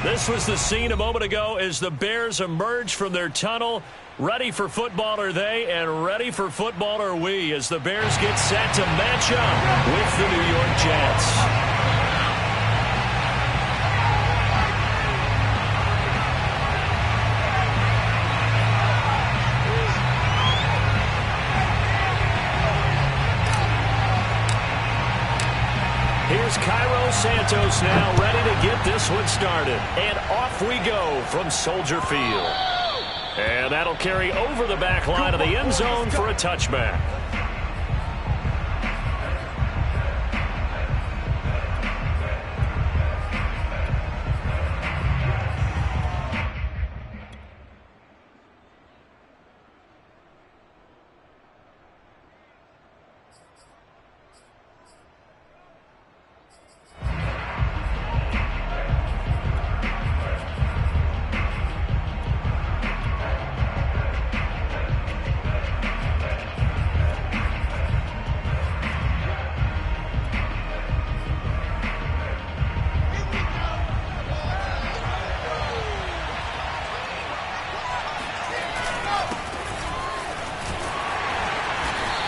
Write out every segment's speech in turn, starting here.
This was the scene a moment ago as the Bears emerge from their tunnel. Ready for football are they, and ready for football are we as the Bears get set to match up with the New York Jets. Here's Cairo Santos now ready to get this one started. And off we go from Soldier Field. And that'll carry over the back line of the end zone for a touchback.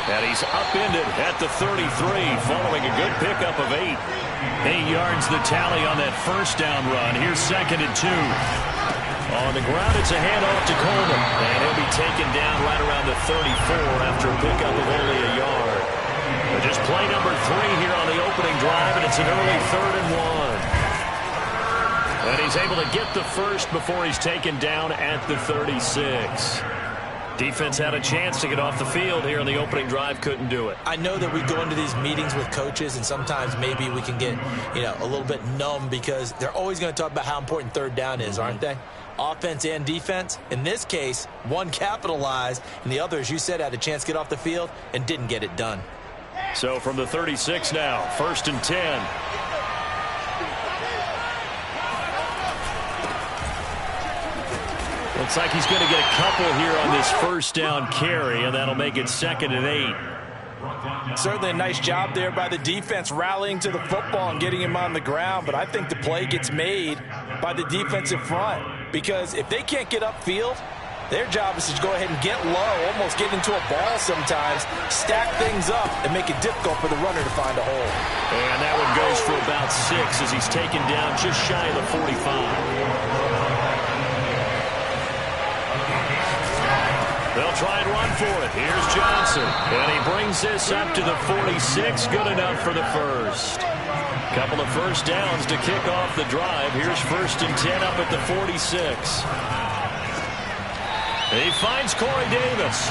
And he's upended at the 33 following a good pickup of 8. 8 yards the tally on that first down run. Here's 2nd and 2. On the ground, it's a handoff to Coleman. And he'll be taken down right around the 34 after a pickup of only a yard. But just play number 3 here on the opening drive, and it's an early 3rd and 1. And he's able to get the first before he's taken down at the 36. Defense had a chance to get off the field here on the opening drive, couldn't do it. I know that we go into these meetings with coaches, and sometimes maybe we can get, a little bit numb because they're always going to talk about how important 3rd down is, aren't they? Offense and defense. In this case, one capitalized, and the other, as you said, had a chance to get off the field and didn't get it done. So from the 36 now, 1st and 10. Looks like he's going to get a couple here on this first down carry, and that'll make it 2nd and 8. Certainly a nice job there by the defense rallying to the football and getting him on the ground, but I think the play gets made by the defensive front because if they can't get upfield, their job is to go ahead and get low, almost get into a ball sometimes, stack things up, and make it difficult for the runner to find a hole. And that one goes for about 6 as he's taken down just shy of the 45. They'll try and run for it. Here's Johnson. And he brings this up to the 46. Good enough for the first. Couple of first downs to kick off the drive. Here's 1st and 10 up at the 46. And he finds Corey Davis.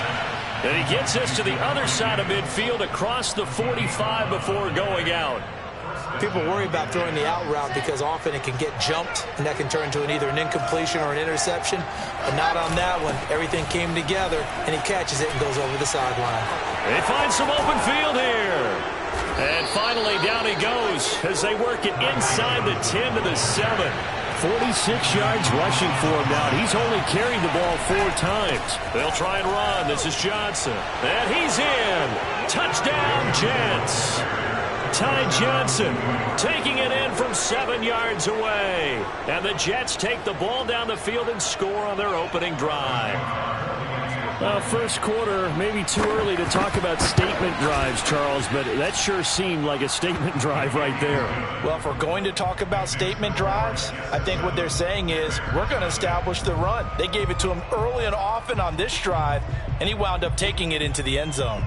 And he gets this to the other side of midfield across the 45 before going out. People worry about throwing the out route because often it can get jumped, and that can turn into either an incompletion or an interception. But not on that one. Everything came together, and he catches it and goes over the sideline. They find some open field here. And finally, down he goes as they work it inside the 10 to the 7. 46 yards rushing for him now. He's only carried the ball 4 times. They'll try and run. This is Johnson. And he's in. Touchdown, Jets. Ty Johnson taking it in from 7 yards away. And the Jets take the ball down the field and score on their opening drive. First quarter, maybe too early to talk about statement drives, Charles, but that sure seemed like a statement drive right there. Well, if we're going to talk about statement drives, I think what they're saying is we're going to establish the run. They gave it to him early and often on this drive, and he wound up taking it into the end zone.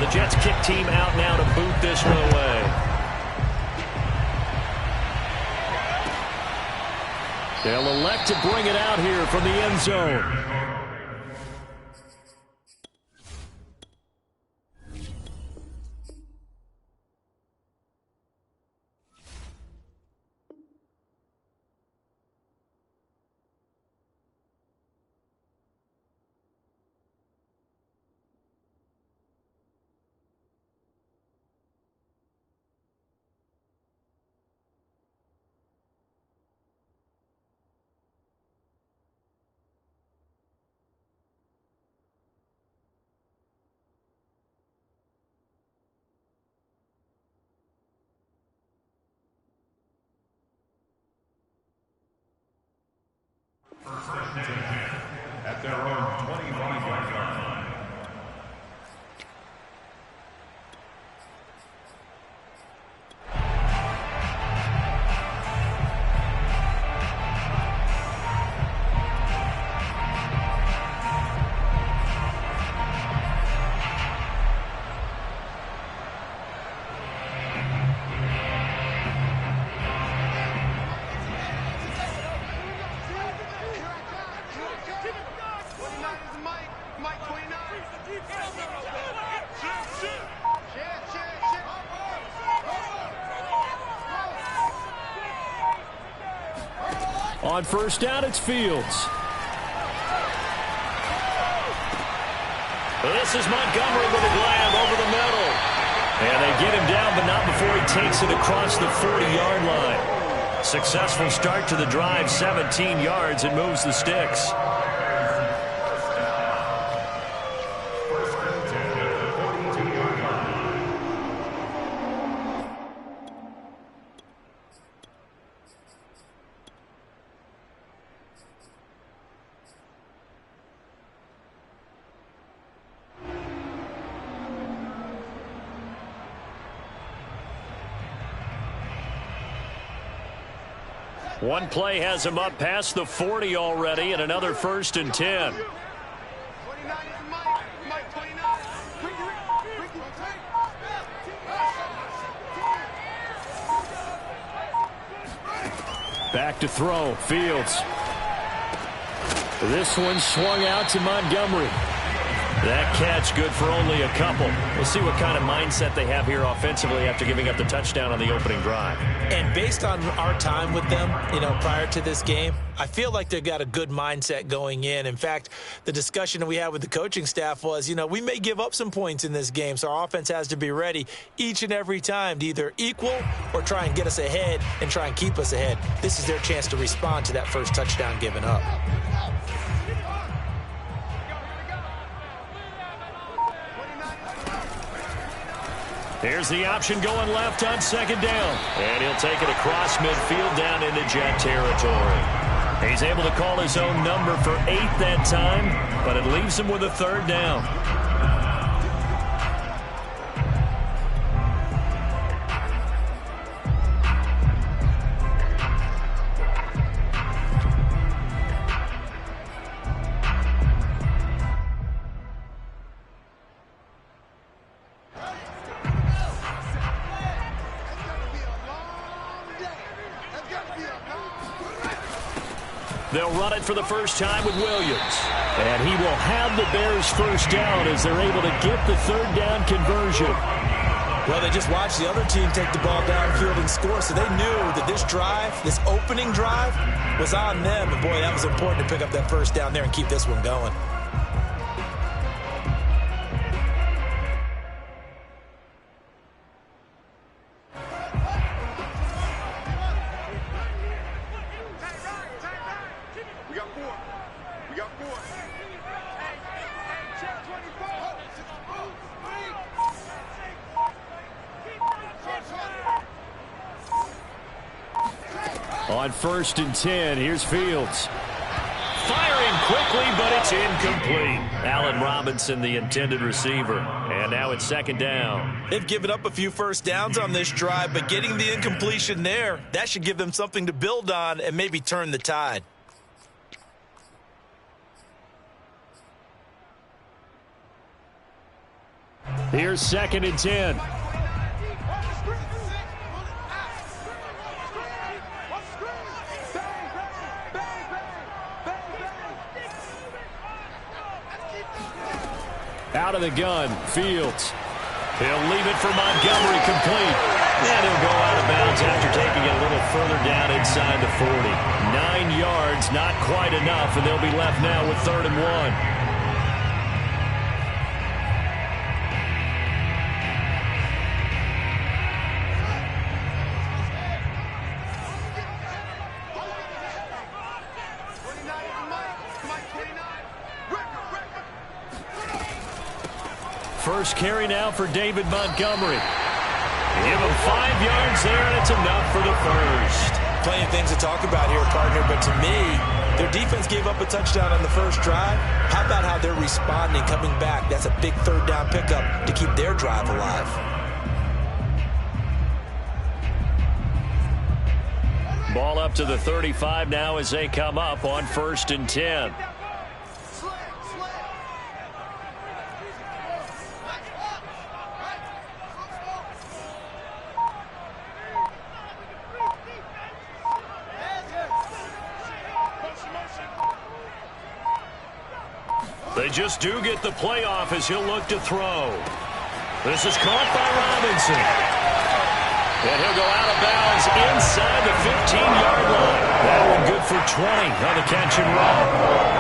The Jets kick team out now to boot this one away. They'll elect to bring it out here from the end zone. On first down, it's Fields. This is Montgomery with a grab over the middle. And they get him down, but not before he takes it across the 40-yard line. Successful start to the drive, 17 yards, and moves the sticks. One play has him up past the 40 already, and another 1st and 10. Back to throw, Fields. This one swung out to Montgomery. That catch good for only a couple. We'll see what kind of mindset they have here offensively after giving up the touchdown on the opening drive. And based on our time with them, prior to this game, I feel like they've got a good mindset going in. In fact, the discussion that we had with the coaching staff was, we may give up some points in this game, so our offense has to be ready each and every time to either equal or try and get us ahead and try and keep us ahead. This is their chance to respond to that first touchdown given up. Here's the option going left on 2nd down. And he'll take it across midfield down into Jet territory. He's able to call his own number for 8 that time, but it leaves him with a 3rd down. They'll run it for the first time with Williams. And he will have the Bears 1st down as they're able to get the 3rd down conversion. Well, they just watched the other team take the ball downfield and score, so they knew that this drive, this opening drive, was on them. And, boy, that was important to pick up that 1st down there and keep this one going. On 1st and 10, here's Fields. Firing quickly, but it's incomplete. Allen Robinson, the intended receiver. And now it's 2nd down. They've given up a few 1st downs on this drive, but getting the incompletion there, that should give them something to build on and maybe turn the tide. Here's 2nd and 10. Out of the gun, Fields. He'll leave it for Montgomery, complete. And he'll go out of bounds after taking it a little further down inside the 40. 9 yards, not quite enough, and they'll be left now with 3rd and 1. First carry now for David Montgomery. Give him 5 yards there, and it's enough for the 1st. Plenty of things to talk about here, partner, but to me, their defense gave up a touchdown on the 1st drive. How about how they're responding, coming back? That's a big 3rd down pickup to keep their drive alive. Ball up to the 35 now as they come up on 1st and 10. They just do get the playoff as he'll look to throw. This is caught by Robinson. And he'll go out of bounds inside the 15-yard line. That one good for 20 on the catch and run.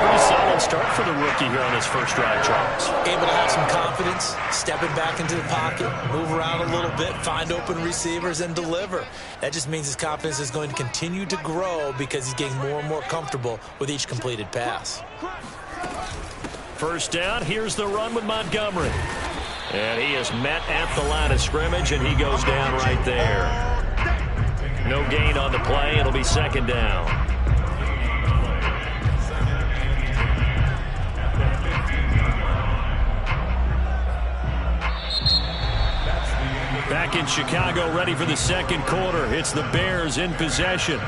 Pretty solid start for the rookie here on his first drive, Charles. Able to have some confidence, stepping back into the pocket, move around a little bit, find open receivers, and deliver. That just means his confidence is going to continue to grow because he's getting more and more comfortable with each completed pass. First down, here's the run with Montgomery. And he is met at the line of scrimmage, and he goes down right there. No gain on the play. It'll be second down. Back in Chicago, ready for the second quarter. It's the Bears in possession.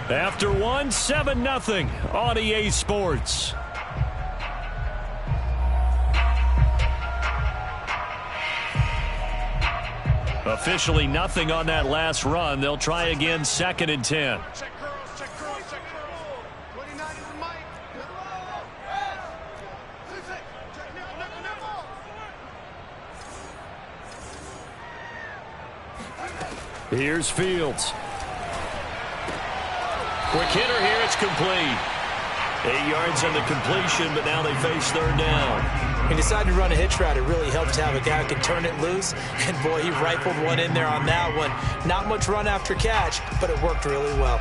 After one, 7-0 on EA Sports. Officially nothing on that last run. They'll try again, 2nd and 10. Here's Fields. Quick hitter here. It's complete. 8 yards on the completion, but now they face third down. He decided to run a hitch route. It really helps to have a guy who can turn it loose. And, boy, he rifled one in there on that one. Not much run after catch, but it worked really well.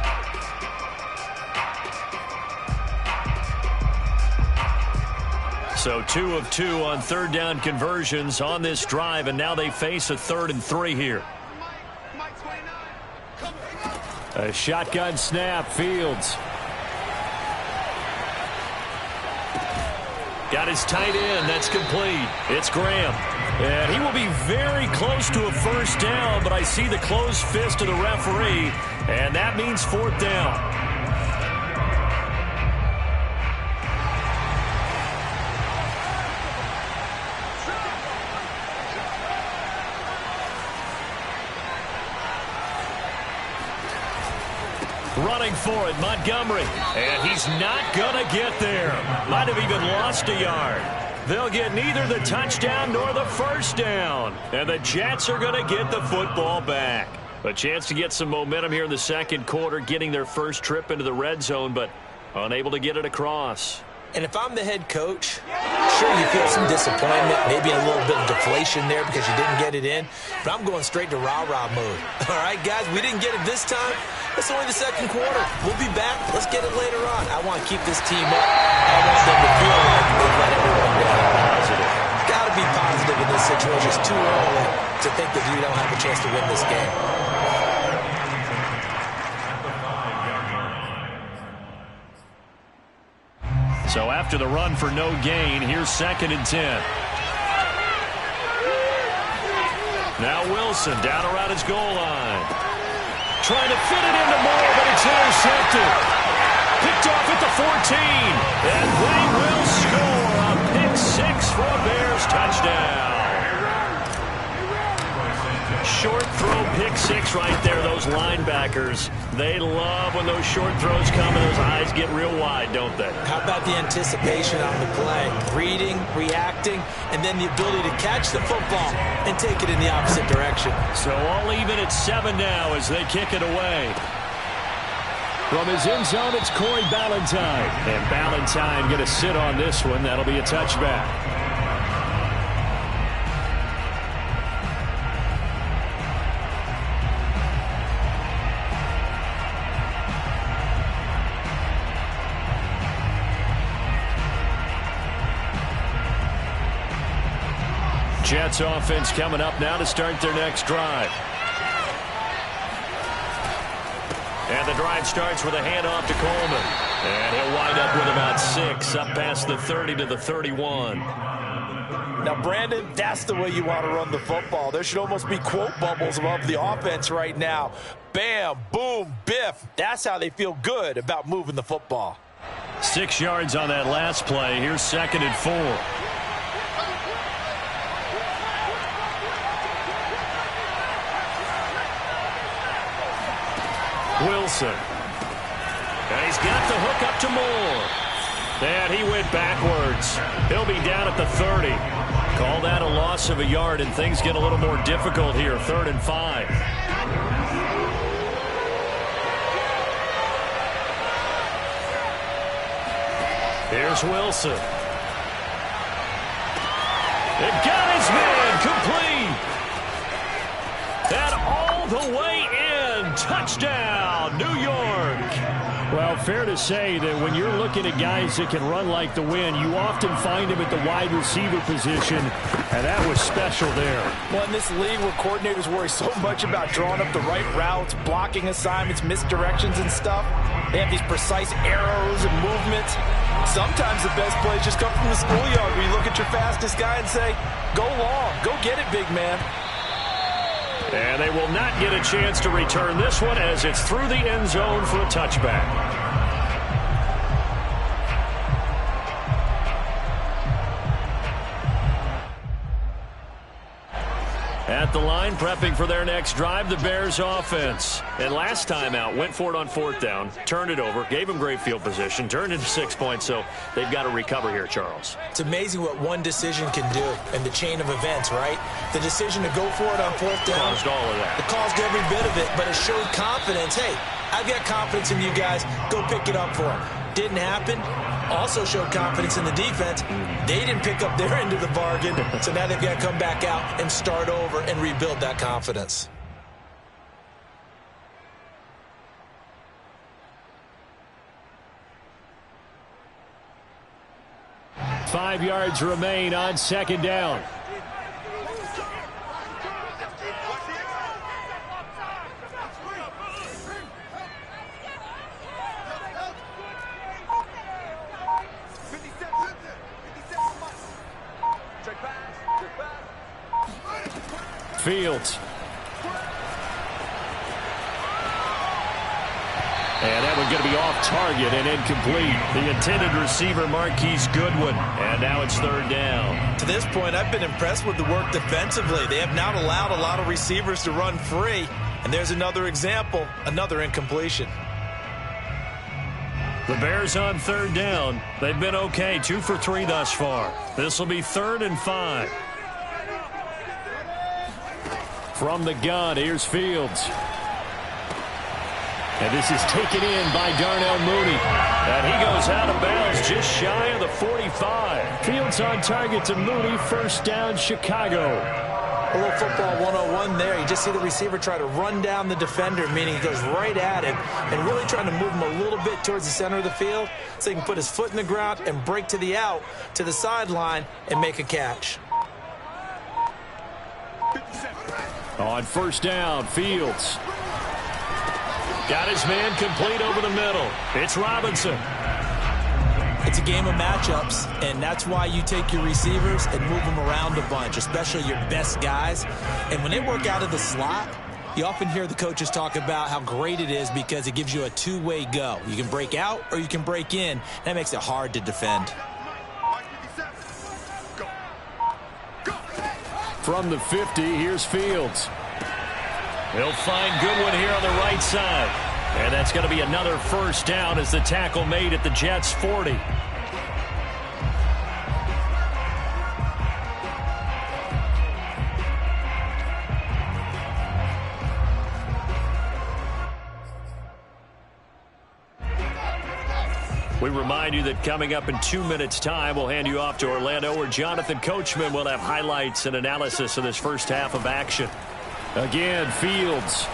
So 2 of 2 on third down conversions on this drive, and now they face a 3rd and 3 here. A shotgun snap, Fields. Got his tight end. That's complete. It's Graham. And he will be very close to a first down, but I see the closed fist of the referee, and that means 4th down. Running for it, Montgomery. And he's not going to get there. Might have even lost a yard. They'll get neither the touchdown nor the first down. And the Jets are going to get the football back. A chance to get some momentum here in the second quarter, getting their first trip into the red zone, but unable to get it across. And if I'm the head coach, sure, you feel some disappointment, maybe a little bit of deflation there because you didn't get it in, but I'm going straight to rah-rah mode. All right, guys, we didn't get it this time. It's only the second quarter. We'll be back. Let's get it later on. I want to keep this team up. I want them to feel like they've let everyone down. Positive. Got to be positive in this situation. It's too early to think that you don't have a chance to win this game. So after the run for no gain, here's 2nd and 10. Now Wilson down around his goal line. Trying to fit it into Moore, but it's intercepted. Picked off at the 14. And they will score a pick-6 for a Bears touchdown. Short throw, pick-6 right there. Those linebackers, they love when those short throws come and those eyes get real wide, don't they? How about the anticipation on the play? Reading, reacting, and then the ability to catch the football and take it in the opposite direction. So all even at 7 now as they kick it away. From his end zone, it's Corey Ballantyne. And Ballantyne going to sit on this one. That'll be a touchback. Jets offense coming up now to start their next drive. And the drive starts with a handoff to Coleman. And he'll wind up with about 6 up past the 30 to the 31. Now, Brandon, that's the way you want to run the football. There should almost be quote bubbles above the offense right now. Bam, boom, biff. That's how they feel good about moving the football. 6 yards on that last play. Here's 2nd and 4. Wilson. And he's got the hook up to Moore. And he went backwards. He'll be down at the 30. Call that a loss of a yard, and things get a little more difficult here. 3rd and 5. Here's Wilson. It got his man complete. And all the way in. Touchdown, New York. Well, fair to say that when you're looking at guys that can run like the wind, you often find them at the wide receiver position, and that was special there. Well, in this league where coordinators worry so much about drawing up the right routes, blocking assignments, misdirections and stuff, they have these precise arrows and movements. Sometimes the best plays just come from the schoolyard where you look at your fastest guy and say, go long, go get it, big man. And they will not get a chance to return this one as it's through the end zone for a touchback. At the line, prepping for their next drive, the Bears offense. And last time out, went for it on 4th down, turned it over, gave them great field position, turned into 6 points, so they've got to recover here, Charles. It's amazing what one decision can do in the chain of events, right? The decision to go for it on 4th down. Caused all of that. It caused every bit of it, but it showed confidence. Hey, I've got confidence in you guys. Go pick it up for them. Didn't happen. Also showed confidence in the defense. They didn't pick up their end of the bargain, so now they've got to come back out and start over and rebuild that confidence. Five yards remain on 2nd down. Fields. And that one's going to be off target and incomplete. The intended receiver, Marquise Goodwin. And now it's 3rd down. To this point, I've been impressed with the work defensively. They have not allowed a lot of receivers to run free. And there's another example, another incompletion. The Bears on 3rd down. They've been okay, 2 for 3 thus far. This will be 3rd and 5. From the gun, here's Fields. And this is taken in by Darnell Mooney. And he goes out of bounds just shy of the 45. Fields on target to Mooney, 1st down, Chicago. A little football 101 there. You just see the receiver try to run down the defender, meaning he goes right at him and really trying to move him a little bit towards the center of the field so he can put his foot in the ground and break to the out, to the sideline, and make a catch. On 1st down, Fields. Got his man complete over the middle. It's Robinson. It's a game of matchups, and that's why you take your receivers and move them around a bunch, especially your best guys. And when they work out of the slot, you often hear the coaches talk about how great it is because it gives you a two-way go. You can break out or you can break in. That makes it hard to defend. From the 50, here's Fields. He'll find Goodwin here on the right side. And that's going to be another 1st down as the tackle made at the Jets' 40. We remind you that coming up in 2 minutes' time, we'll hand you off to Orlando, where Jonathan Coachman will have highlights and analysis of this first half of action. Again, Fields.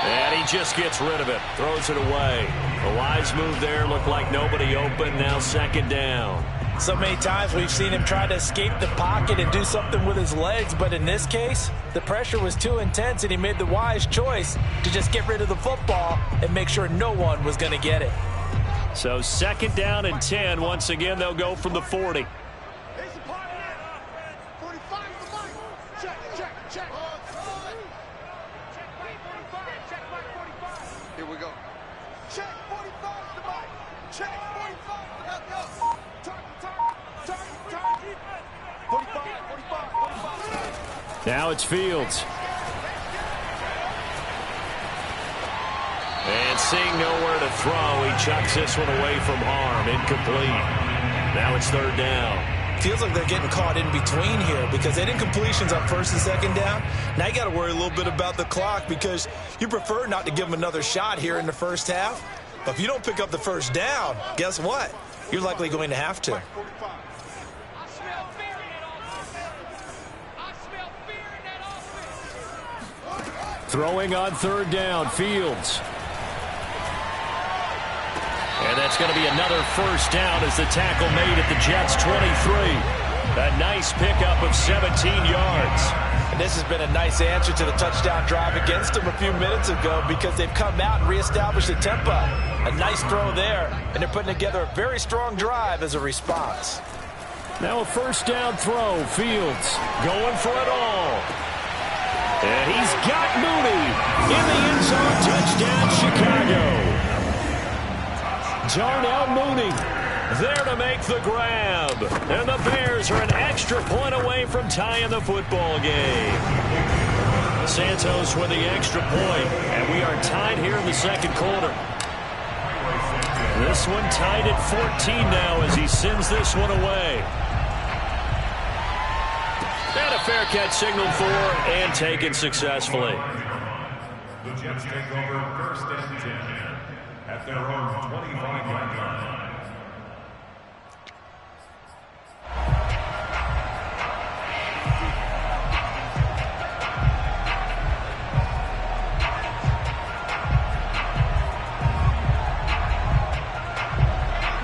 And he just gets rid of it, throws it away. A wise move there, looked like nobody open, now 2nd down. So many times we've seen him try to escape the pocket and do something with his legs, but in this case, the pressure was too intense and he made the wise choice to just get rid of the football and make sure no one was going to get it. So 2nd down and 10. Once again, they'll go from the 40. Here we go. Check 45 to Mike. Check 45. Target. 45. Now it's Fields. And seeing nowhere to throw, he chucks this one away from harm. Incomplete. Now it's 3rd down. Feels like they're getting caught in between here because they did incompletions on 1st and 2nd down. Now you got to worry a little bit about the clock because you prefer not to give them another shot here in the first half. But if you don't pick up the first down, guess what? You're likely going to have to. Throwing on third down, Fields. And that's going to be another first down as the tackle made at the Jets' 23. A nice pickup of 17 yards. And this has been a nice answer to the touchdown drive against them a few minutes ago because they've come out and reestablished the tempo. A nice throw there, and they're putting together a very strong drive as a response. Now a first down throw. Fields going for it all. And he's got Mooney in the end zone. Touchdown, Chicago. Darnell Mooney there to make the grab. And the Bears are an extra point away from tying the football game. Santos with the extra point, and we are tied here in the second quarter. This one tied at 14 now as he sends this one away. And a fair catch signaled for and taken successfully. The Jets take over first and 10 at their own 25-yard line.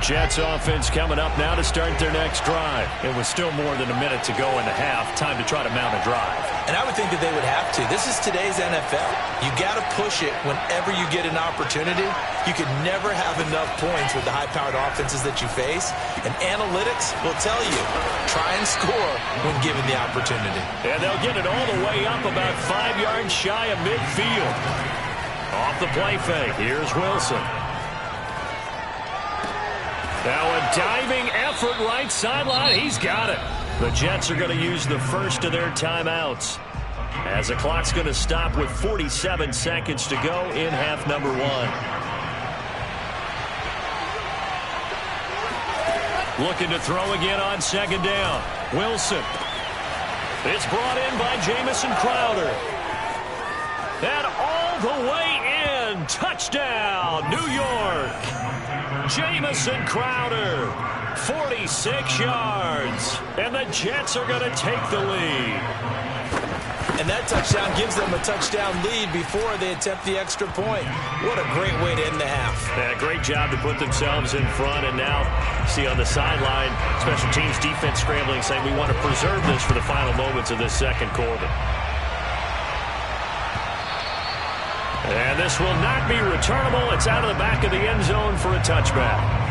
Jets offense coming up now to start their next drive. It was still more than a minute to go in the half. Time to try to mount a drive. And I would think that they would have to. This is today's NFL. You got to push it whenever you get an opportunity. You could never have enough points with the high-powered offenses that you face. And analytics will tell you, try and score when given the opportunity. And they'll get it all the way up about 5 yards shy of midfield. Off the play fake. Here's Wilson. Now a diving effort right sideline. He's got it. The Jets are going to use the first of their timeouts as the clock's going to stop with 47 seconds to go in half number one. Looking to throw again on second down. Wilson. It's brought in by Jamison Crowder. And all the way in. Touchdown, New York. Jamison Crowder, 46 yards, and the Jets are going to take the lead. And that touchdown gives them a touchdown lead before they attempt the extra point. What a great way to end the half. Yeah, great job to put themselves in front, and now see on the sideline, special teams defense scrambling, saying we want to preserve this for the final moments of this second quarter. And this will not be returnable. It's out of the back of the end zone for a touchback.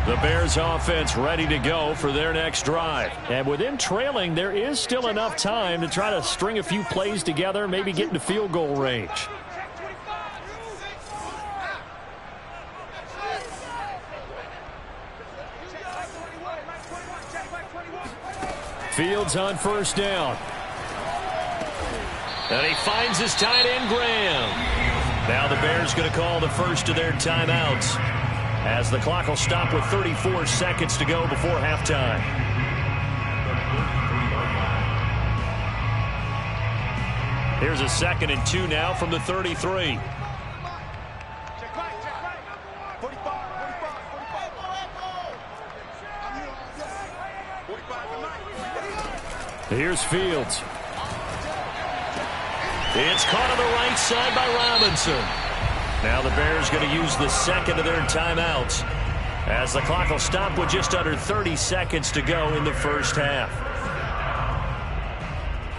The Bears offense ready to go for their next drive. And with them trailing, there is still enough time to try to string a few plays together, maybe get into field goal range. Fields on first down. And he finds his tight end, Graham. Now the Bears going to call the first of their timeouts, as the clock will stop with 34 seconds to go before halftime. Here's a 2nd and 2 now from the 33. Here's Fields. It's caught on the right side by Robinson. Now the Bears going to use the second of their timeouts, as the clock will stop with just under 30 seconds to go in the first half.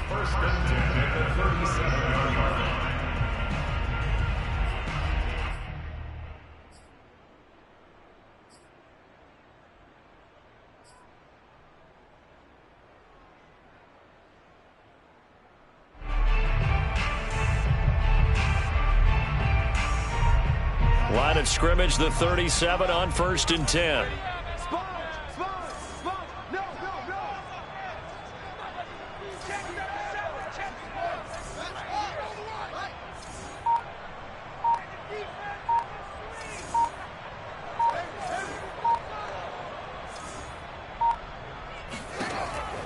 First and 10 at the 37-yard line. Line of scrimmage, the 37 on 1st and 10.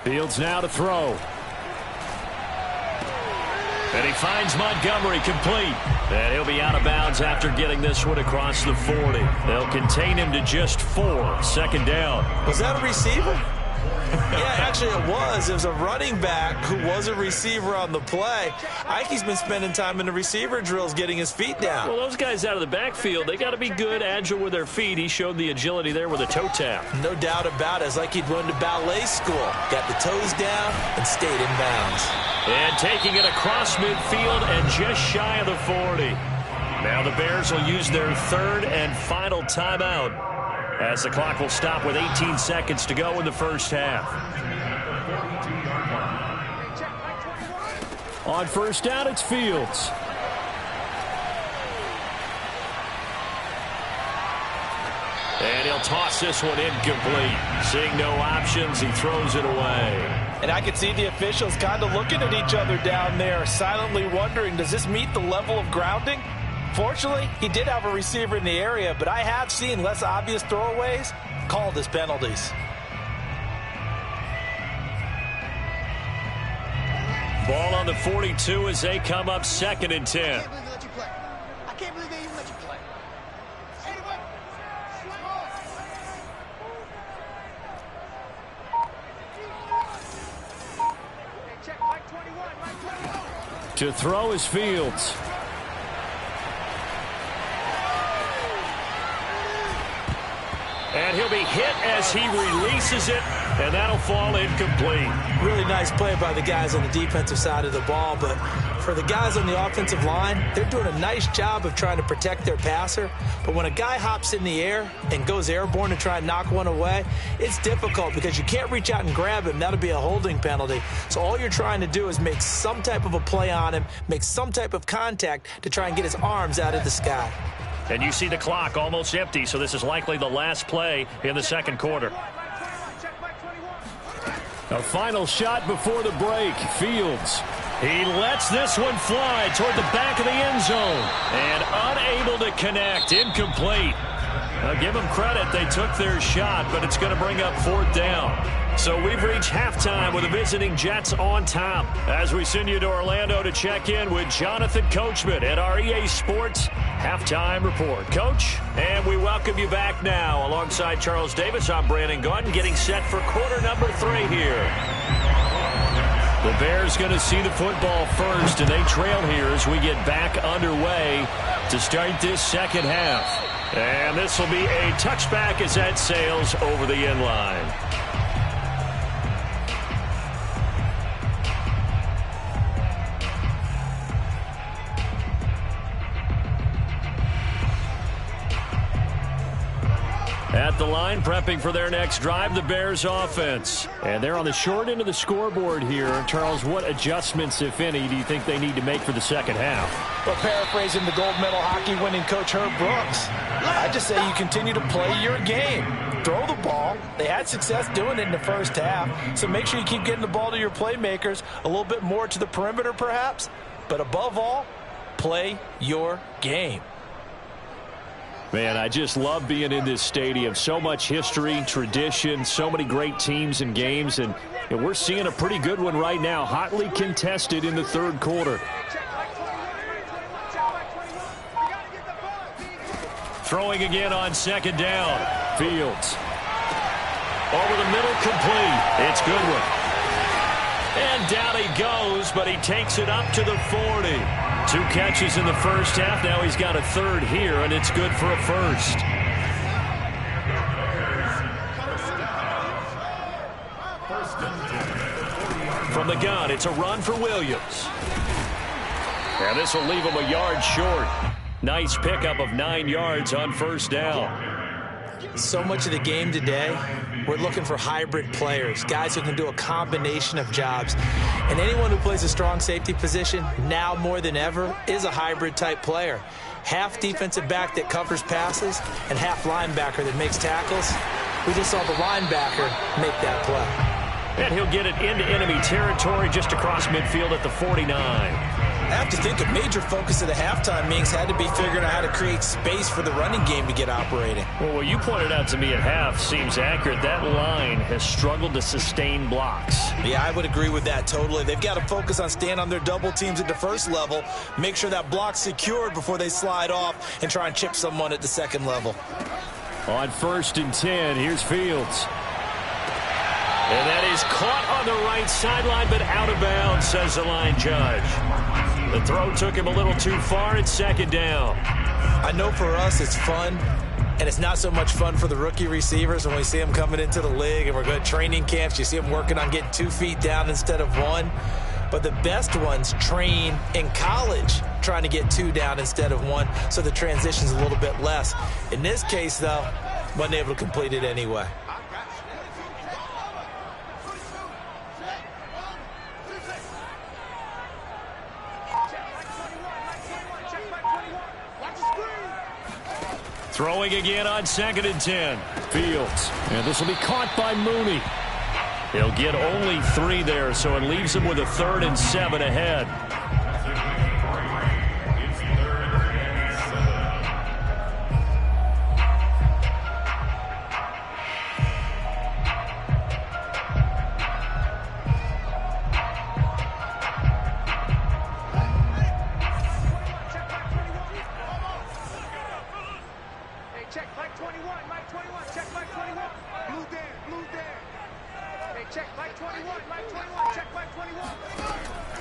Fields now to throw. And he finds Montgomery complete. And he'll be out of bounds after getting this one across the 40. They'll contain him to just 4. Second down. Was that a receiver? Yeah, actually it was. It was a running back who was a receiver on the play. Ike's been spending time in the receiver drills getting his feet down. Well, those guys out of the backfield, they got to be good, agile with their feet. He showed the agility there with a toe tap. No doubt about it. It's like he'd run to ballet school. Got the toes down and stayed in bounds. And taking it across midfield and just shy of the 40. Now the Bears will use their third and final timeout, as the clock will stop with 18 seconds to go in the first half. On first down, it's Fields. And he'll toss this one incomplete. Seeing no options, he throws it away. And I could see the officials kind of looking at each other down there, silently wondering, does this meet the level of grounding? Fortunately, he did have a receiver in the area, but I have seen less obvious throwaways called as penalties. Ball on the 42 as they come up 2nd and 10. I can't believe they even let you play. Check Mike 21, Mike 21. To throw is Fields. And he'll be hit as he releases it, and that'll fall incomplete. Really nice play by the guys on the defensive side of the ball, but for the guys on the offensive line, they're doing a nice job of trying to protect their passer. But when a guy hops in the air and goes airborne to try and knock one away, it's difficult because you can't reach out and grab him. That'll be a holding penalty. So all you're trying to do is make some type of a play on him, make some type of contact to try and get his arms out of the sky. And you see the clock almost empty, so this is likely the last play in the second quarter. A final shot before the break. Fields. He lets this one fly toward the back of the end zone. And unable to connect. Incomplete. Now give them credit. They took their shot, but it's going to bring up 4th down. So we've reached halftime with the visiting Jets on top, as we send you to Orlando to check in with Jonathan Coachman at our EA Sports Halftime Report. Coach, and we welcome you back now. Alongside Charles Davis, I'm Brandon Gunn, getting set for quarter number 3 here. The Bears going to see the football first, and they trail here as we get back underway to start this second half. And this will be a touchback as that sails over the end line. At the line, prepping for their next drive, the Bears offense. And they're on the short end of the scoreboard here. Charles, what adjustments, if any, do you think they need to make for the second half? Well, paraphrasing the gold medal hockey winning coach Herb Brooks, I just say you continue to play your game. Throw the ball. They had success doing it in the first half, so make sure you keep getting the ball to your playmakers, a little bit more to the perimeter perhaps, but above all, play your game. Man, I just love being in this stadium. So much history, tradition, so many great teams and games, and we're seeing a pretty good one right now, hotly contested in the third quarter. Throwing again on second down. Fields. Over the middle, complete. It's Goodwin. And down he goes, but he takes it up to the 40. 2 catches in the first half. Now he's got a third here, and it's good for a first. From the gun, it's a run for Williams. And this will leave him a yard short. Nice pickup of 9 yards on first down. So much of the game today, we're looking for hybrid players, guys who can do a combination of jobs. And anyone who plays a strong safety position, now more than ever, is a hybrid type player. Half defensive back that covers passes and half linebacker that makes tackles. We just saw the linebacker make that play. And he'll get it into enemy territory just across midfield at the 49. I have to think a major focus of the halftime meetings had to be figuring out how to create space for the running game to get operating. Well, what you pointed out to me at half seems accurate. That line has struggled to sustain blocks. Yeah, I would agree with that totally. They've got to focus on staying on their double teams at the first level, make sure that block's secured before they slide off and try and chip someone at the second level. On 1st and 10, here's Fields. And that is caught on the right sideline, but out of bounds, says the line judge. The throw took him a little too far. It's 2nd down. I know for us it's fun, and it's not so much fun for the rookie receivers when we see them coming into the league and we're going to training camps. You see them working on getting 2 feet down instead of 1. But the best ones train in college trying to get 2 down instead of 1, so the transition's a little bit less. In this case, though, wasn't able to complete it anyway. Throwing again on 2nd and 10. Fields. And this will be caught by Mooney. He'll get only 3 there, so it leaves him with a 3rd and 7 ahead.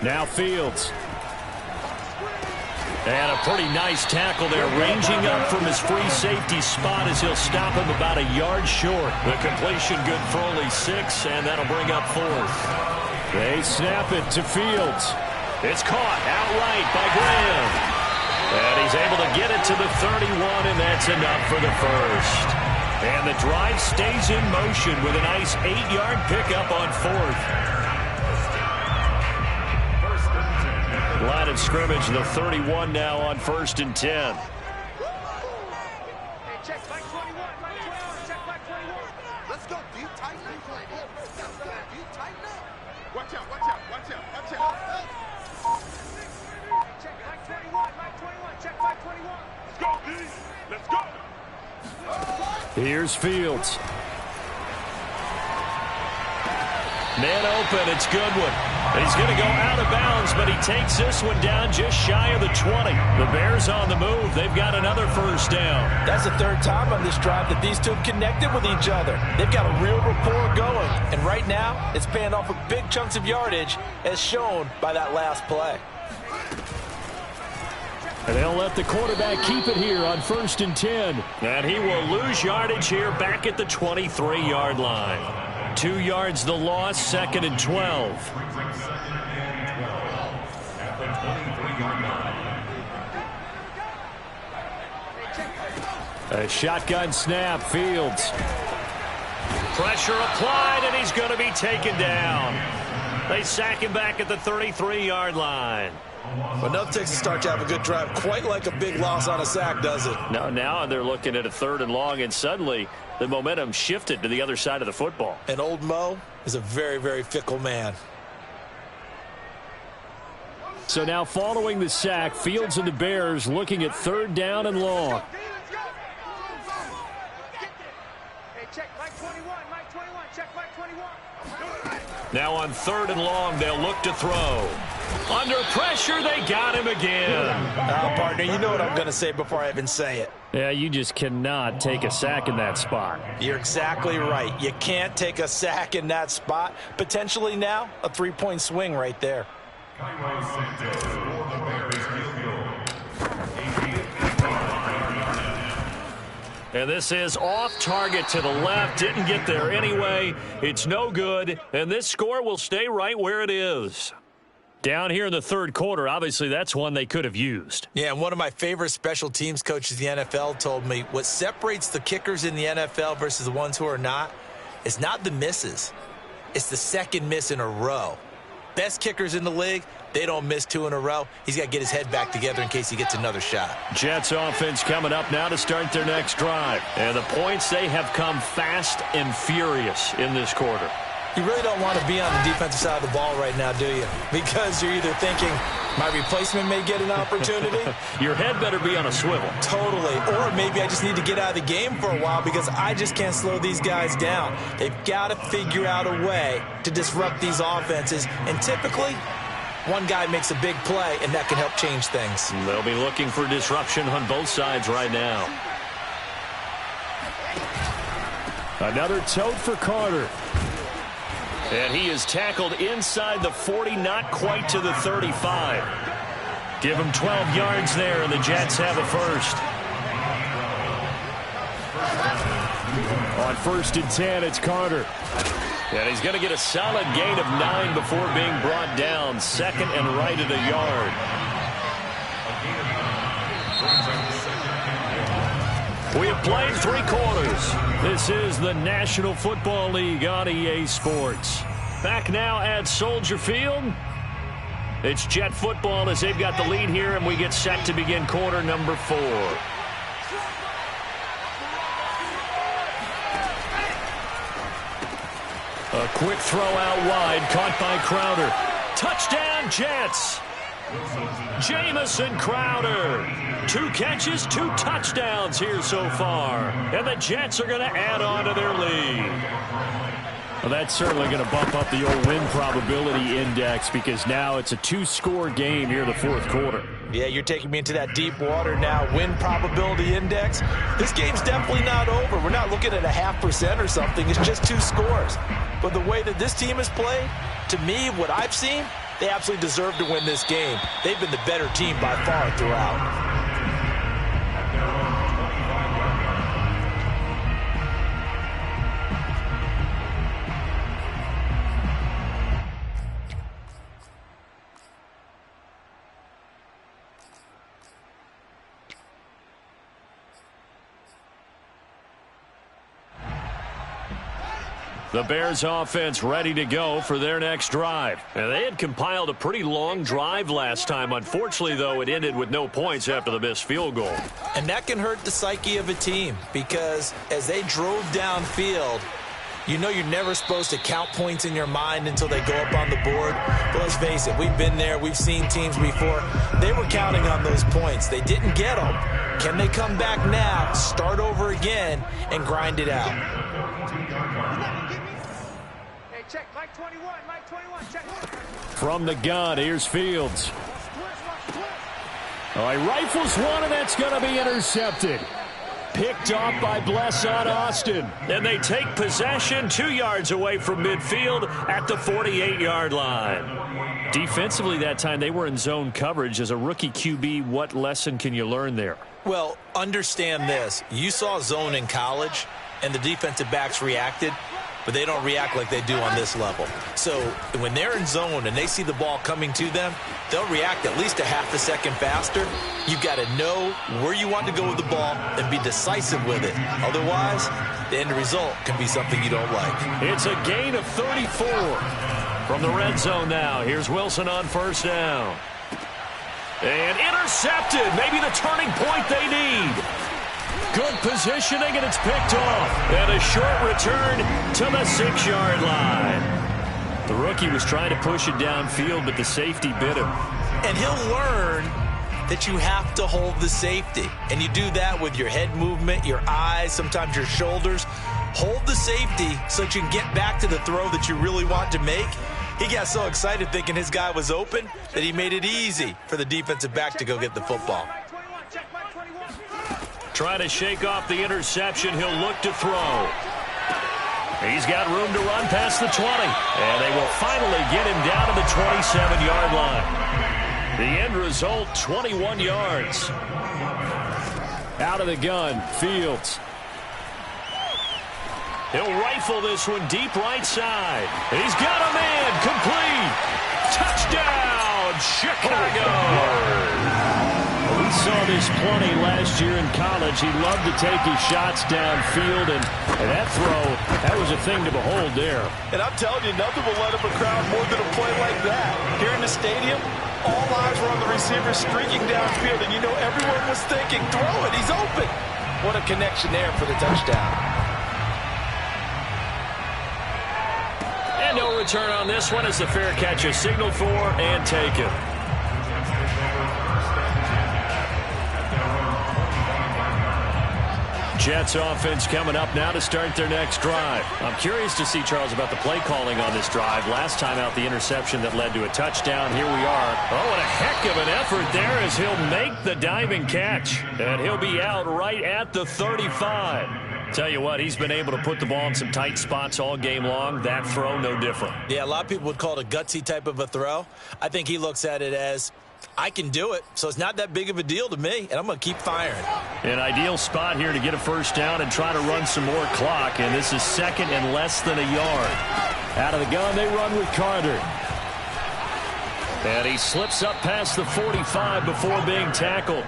Now Fields. And a pretty nice tackle there, ranging up from his free safety spot as he'll stop him about a yard short. The completion good for only 6, and that'll bring up 4th. They snap it to Fields. It's caught outright by Graham. And he's able to get it to the 31, and that's enough for the first. And the drive stays in motion with a nice 8-yard pickup on 4th. Line of scrimmage, the 31 now on 1st and 10. Check back 21, Mike 21, check back 21. Let's go, deep, tight, deep, tight now. Watch out, watch out, watch out, watch out. Check back 21, Mike 21, check back 21. Let's go, D, let's go. Here's Fields. Man open, it's Goodwin. He's going to go out of bounds, but he takes this one down just shy of the 20. The Bears on the move. They've got another 1st down. That's the 3rd time on this drive that these two have connected with each other. They've got a real rapport going, and right now it's paying off with big chunks of yardage, as shown by that last play. And they'll let the quarterback keep it here on 1st and 10. And he will lose yardage here back at the 23-yard line. 2 yards the loss, 2nd and 12. A shotgun snap, Fields. Pressure applied, and he's going to be taken down. They sack him back at the 33-yard line. But enough takes to start to have a good drive. Quite like a big loss on a sack, does it? No, now they're looking at a 3rd and long, and suddenly the momentum shifted to the other side of the football. And old Mo is a very, very fickle man. So now following the sack, Fields and the Bears looking at 3rd down and long. Check Mike 21, Mike 21, check Mike 21. Now on 3rd and long, they'll look to throw. Under pressure, they got him again. Partner, you know what I'm going to say before I even say it. Yeah, you just cannot take a sack in that spot. You're exactly right. You can't take a sack in that spot. Potentially now, a 3-point swing right there. And this is off target to the left. Didn't get there anyway. It's no good. And this score will stay right where it is. Down here in the 3rd quarter, obviously that's one they could have used. Yeah, and one of my favorite special teams coaches in the NFL told me what separates the kickers in the NFL versus the ones who are not is not the misses. It's the 2nd miss in a row. Best kickers in the league, they don't miss 2 in a row. He's got to get his head back together in case he gets another shot. Jets offense coming up now to start their next drive. And the points, they have come fast and furious in this quarter. You really don't want to be on the defensive side of the ball right now, do you? Because you're either thinking, My replacement may get an opportunity. Your head better be on a swivel. Totally. Or maybe I just need to get out of the game for a while because I just can't slow these guys down. They've got to figure out a way to disrupt these offenses. And typically, one guy makes a big play, and that can help change things. They'll be looking for disruption on both sides right now. Another tote for Carter. And he is tackled inside the 40, not quite to the 35. Give him 12 yards there, and the Jets have a first. On 1st and 10, it's Carter. And he's going to get a solid gain of 9 before being brought down. 2nd and right at a yard. We have played 3 quarters. This is the National Football League on EA Sports. Back now at Soldier Field. It's Jet football as they've got the lead here, and we get set to begin quarter number 4. A quick throw out wide, caught by Crowder. Touchdown, Jets! Jamison Crowder. 2 catches, 2 touchdowns here so far. And the Jets are going to add on to their lead. Well, that's certainly going to bump up the old win probability index because now it's a 2-score game here in the 4th quarter. Yeah, you're taking me into that deep water now. Win probability index. This game's definitely not over. We're not looking at a 0.5% or something. It's just 2 scores. But the way that this team has played, to me, what I've seen, they absolutely deserve to win this game. They've been the better team by far throughout. The Bears offense ready to go for their next drive. And they had compiled a pretty long drive last time. Unfortunately, though, it ended with no points after the missed field goal. And that can hurt the psyche of a team because as they drove downfield, you know you're never supposed to count points in your mind until they go up on the board. But let's face it, we've been there. We've seen teams before. They were counting on those points. They didn't get them. Can they come back now, start over again, and grind it out? Check, Mike 21, check. From the gun, here's Fields. Oh, he rifles one, and that's going to be intercepted. Picked off by Blesson Austin. And they take possession 2 yards away from midfield at the 48-yard line. Defensively that time, they were in zone coverage. As a rookie QB, what lesson can you learn there? Well, understand this. You saw zone in college, and the defensive backs reacted. But they don't react like they do on this level. So when they're in zone and they see the ball coming to them, they'll react at least a 0.5 second faster. You've got to know where you want to go with the ball and be decisive with it. Otherwise, the end result can be something you don't like. It's a gain of 34. From the red zone now, here's Wilson on 1st down. And intercepted. Maybe the turning point they need. Good positioning, and it's picked off. And a short return to the 6-yard line. The rookie was trying to push it downfield, but the safety bit him. And he'll learn that you have to hold the safety. And you do that with your head movement, your eyes, sometimes your shoulders. Hold the safety so that you can get back to the throw that you really want to make. He got so excited thinking his guy was open that he made it easy for the defensive back to go get the football. Trying to shake off the interception. He'll look to throw. He's got room to run past the 20. And they will finally get him down to the 27-yard line. The end result, 21 yards. Out of the gun, Fields. He'll rifle this one deep right side. He's got a man. Complete. Touchdown, Chicago. We saw this plenty last year in college. He loved to take his shots downfield, and that throw, that was a thing to behold there. And I'm telling you, nothing will let up a crowd more than a play like that. Here in the stadium, all eyes were on the receiver streaking downfield, and you know everyone was thinking, throw it, he's open. What a connection there for the touchdown. And no return on this one as the fair catch is signaled for and taken. Jets offense coming up now to start their next drive. I'm curious to see, Charles, about the play calling on this drive. Last time out, the interception that led to a touchdown. Here we are. Oh, and a heck of an effort there as he'll make the diving catch. And he'll be out right at the 35. Tell you what, he's been able to put the ball in some tight spots all game long. That throw, no different. Yeah, a lot of people would call it a gutsy type of a throw. I think he looks at it as, I can do it, so it's not that big of a deal to me, and I'm going to keep firing. An ideal spot here to get a first down and try to run some more clock, and this is second and less than a yard. Out of the gun, they run with Carter. And he slips up past the 45 before being tackled.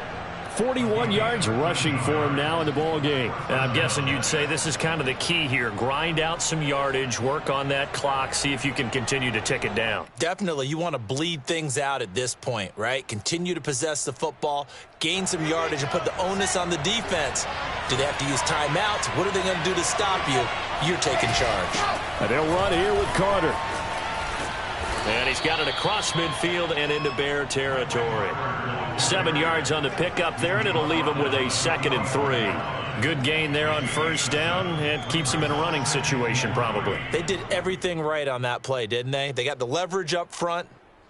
41 yards rushing for him now in the ball game. And I'm guessing you'd say this is kind of the key here. Grind out some yardage, work on that clock, see if you can continue to tick it down. Definitely, you want to bleed things out at this point, right? Continue to possess the football, gain some yardage, and put the onus on the defense. Do they have to use timeouts? What are they going to do to stop you? You're taking charge. And they'll run here with Carter. And he's got it across midfield and into Bear territory. 7 yards on the pickup there, and it'll leave him with a 2nd and 3. Good gain there on first down, and keeps him in a running situation probably. They did everything right on that play, didn't they? They got the leverage up front,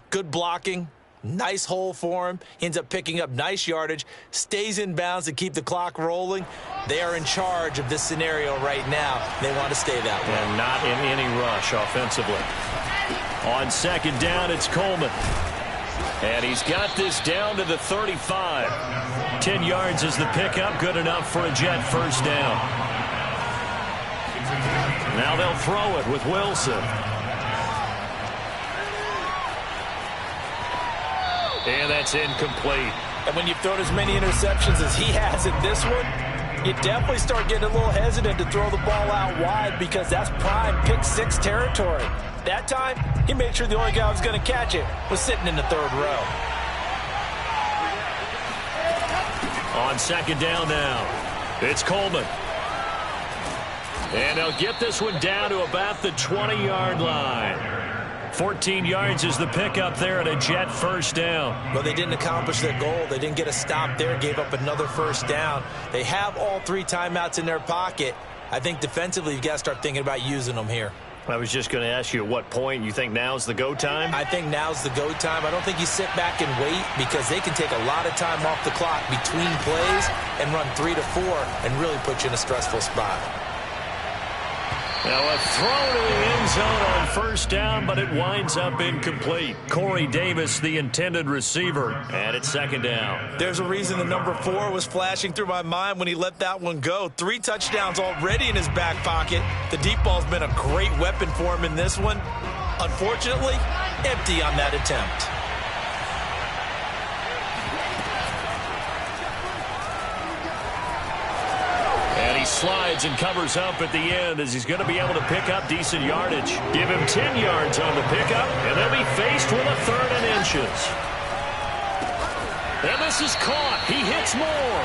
good blocking, nice hole for him. He ends up picking up nice yardage, stays in bounds to keep the clock rolling. They are in charge of this scenario right now. They want to stay that way. And not in any rush offensively. On second down, it's Coleman. And he's got this down to the 35. 10 yards is the pickup. Good enough for a Jet first down. Now they'll throw it with Wilson. And that's incomplete. And when you've thrown as many interceptions as he has in this one, you definitely start getting a little hesitant to throw the ball out wide because that's prime pick six territory. That time, he made sure the only guy who was going to catch it was sitting in the third row. On second down now, it's Coleman. And they'll get this one down to about the 20-yard line. 14 yards is the pickup there at a Jet first down. Well, they didn't accomplish their goal. They didn't get a stop there, gave up another first down. They have all 3 timeouts in their pocket. I think defensively, you've got to start thinking about using them here. I was just going to ask you at what point you think now's the go time? I think now's the go time. I don't think you sit back and wait because they can take a lot of time off the clock between plays and run 3 to 4 and really put you in a stressful spot. Now a throw to the end zone on first down, but it winds up incomplete. Corey Davis, the intended receiver, and it's second down. There's a reason the number 4 was flashing through my mind when he let that one go. 3 touchdowns already in his back pocket. The deep ball's been a great weapon for him in this one. Unfortunately, empty on that attempt. Slides and covers up at the end as he's going to be able to pick up decent yardage. Give him 10 yards on the pickup, and they'll be faced with a 3rd and inches. And this is caught. He hits more.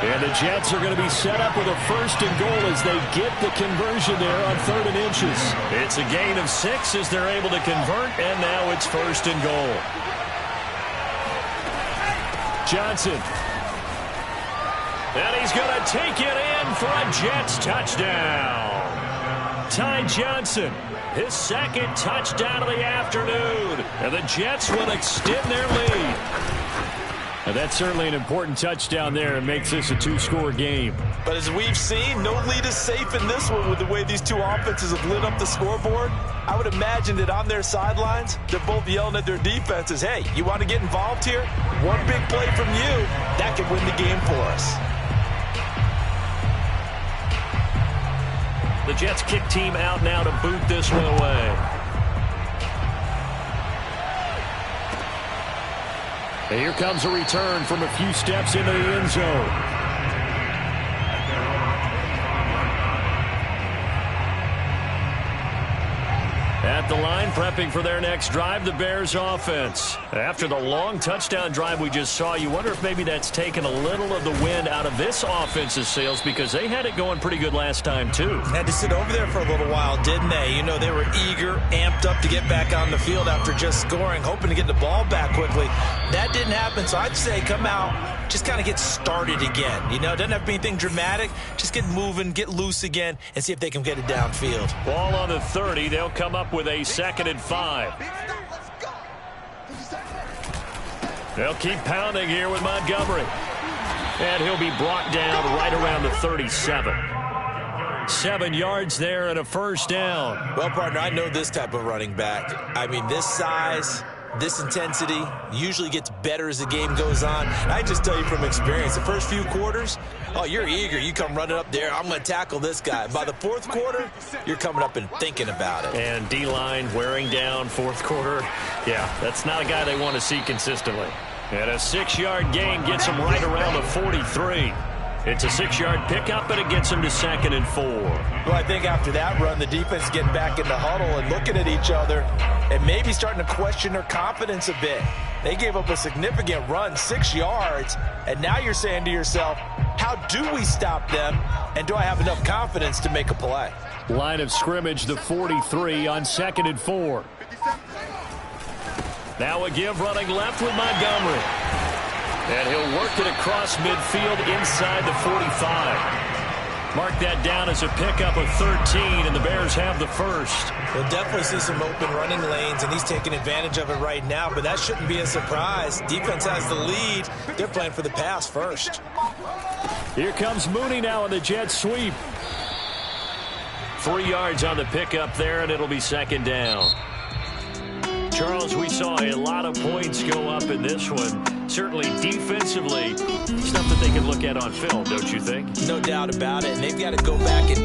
And the Jets are going to be set up with a 1st and goal as they get the conversion there on 3rd and inches. It's a gain of 6 as they're able to convert, and now it's 1st and goal. Johnson. And he's going to take it in for a Jets touchdown. Ty Johnson, his 2nd touchdown of the afternoon. And the Jets will extend their lead. And that's certainly an important touchdown there and makes this a 2-score game. But as we've seen, no lead is safe in this one with the way these two offenses have lit up the scoreboard. I would imagine that on their sidelines, they're both yelling at their defenses, hey, you want to get involved here? One big play from you, that could win the game for us. The Jets kick team out now to boot this one away. And here comes a return from a few steps into the end zone. At the line, prepping for their next drive, the Bears offense. After the long touchdown drive we just saw, you wonder if maybe that's taken a little of the wind out of this offense's sails because they had it going pretty good last time, too. Had to sit over there for a little while, didn't they? You know, they were eager, amped up to get back on the field after just scoring, hoping to get the ball back quickly. That didn't happen, so I'd say come out just kind of get started again. You know, it doesn't have to be anything dramatic. Just get moving, get loose again, and see if they can get it downfield. Ball on the 30. They'll come up with a 2nd and 5. They'll keep pounding here with Montgomery. And he'll be brought down right around the 37. 7 yards there and a 1st down. Well, partner, I know this type of running back. I mean, this size, this intensity usually gets better as the game goes on. And I just tell you from experience, the first few quarters, oh, you're eager. You come running up there, I'm going to tackle this guy. By the 4th quarter, you're coming up and thinking about it. And D-line wearing down 4th quarter. Yeah, that's not a guy they want to see consistently. And a 6-yard gain gets him right around the 43. It's a 6-yard pickup, and it gets him to 2nd and 4. Well, I think after that run, the defense is getting back in the huddle and looking at each other and maybe starting to question their confidence a bit. They gave up a significant run, 6 yards, and now you're saying to yourself, how do we stop them, and do I have enough confidence to make a play? Line of scrimmage, the 43 on 2nd and 4. Now a give running left with Montgomery. And he'll work it across midfield inside the 45. Mark that down as a pickup of 13, and the Bears have the 1st. We'll definitely see some open running lanes, and he's taking advantage of it right now, but that shouldn't be a surprise. Defense has the lead. They're playing for the pass first. Here comes Mooney now on the jet sweep. 3 yards on the pickup there, and it'll be 2nd down. Charles, we saw a lot of points go up in this one. Certainly defensively, stuff that they can look at on film, don't you think? No doubt about it, and they've got to go back and